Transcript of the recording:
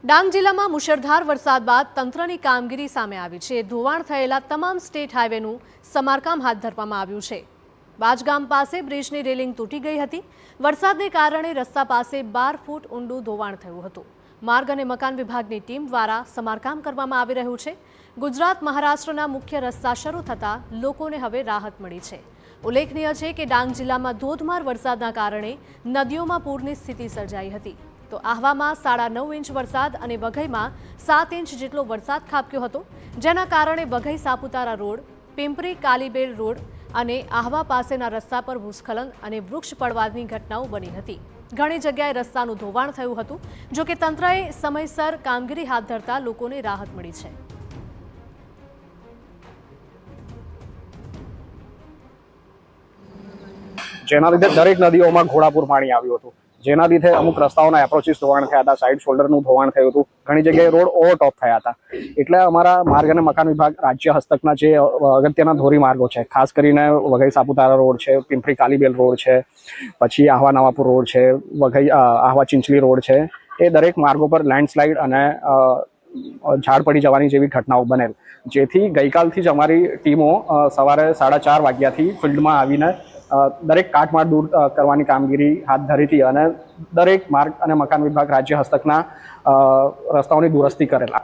ડાંગ જિલ્લામાં મુશળધાર વરસાદ બાદ તંત્રની કામગીરી સામે આવી છે। ધોવાણ થયેલા તમામ સ્ટેટ હાઈવેનું સમારકામ હાથ ધરવામાં આવ્યું છે। બાજગામ પાસે બ્રિજની રેલિંગ તૂટી ગઈ હતી। વરસાદને કારણે રસ્તા પાસે 12 ફૂટ ઊંડું ધોવાણ થયું હતું। માર્ગ અને મકાન વિભાગની ટીમ દ્વારા સમારકામ કરવામાં આવી રહ્યું છે। ગુજરાત મહારાષ્ટ્રના મુખ્ય રસ્તા શરૂ થતાં લોકોને હવે રાહત મળી છે। ઉલ્લેખનીય છે કે ડાંગ જિલ્લામાં ધોધમાર વરસાદના કારણે નદીઓમાં પૂરની સ્થિતિ સર્જાઈ હતી। તો આહવામાં 9.5 ઇંચ વરસાદ અને વઘઈમાં 7 ઇંચ જેટલો વરસાદ ખાબક્યો હતો, જેના કારણે વઘઈ સાપુતારા રોડ, પિંપરી કાલીબેલ રોડ અને આહવા પાસેના રસ્તા પર ભૂસ્ખલન અને વૃક્ષ પડવાની ઘટનાઓ બની હતી। ઘણી જગ્યાએ રસ્તાનું ધોવાણ થયું હતું, જો કે તંત્રએ સમયસર કામગીરી હાથ ધરતા લોકોને રાહત મળી છે। જેના લીધે દરેક નદીઓમાં ઘોડાપૂર પાણી આવ્યું હતું, જેના લીધે અમુક રસ્તાઓના એપ્રોચીસ ધોવાણ થયા હતા, સાઇડ શોલ્ડરનું ધોવાણ થયું હતું, ઘણી જગ્યાએ રોડ ઓવરટોપ થયા હતા। એટલે અમારા માર્ગ અને મકાન વિભાગ રાજ્ય હસ્તકના જે અગત્યના ધોરીમાર્ગો છે, ખાસ કરીને વઘઈ સાપુતારા રોડ છે, પિંપરી કાલીબેલ રોડ છે, પછી આહવા નવાપુર રોડ છે, વઘઈ આહવા ચિંચલી રોડ છે, એ દરેક માર્ગો પર લેન્ડસ્લાઇડ અને ઝાડ પડી જવાની જેવી ઘટનાઓ બનેલ, જેથી ગઈકાલથી જ અમારી ટીમો સવારે 4:30 વાગ્યાથી ફિલ્ડમાં આવીને દરેક કાટમાળ દૂર કરવાની કામગીરી હાથ ધરી હતી અને દરેક માર્ગ અને મકાન વિભાગ રાજ્ય હસ્તકના રસ્તાઓની દુરસ્તી કરેલા।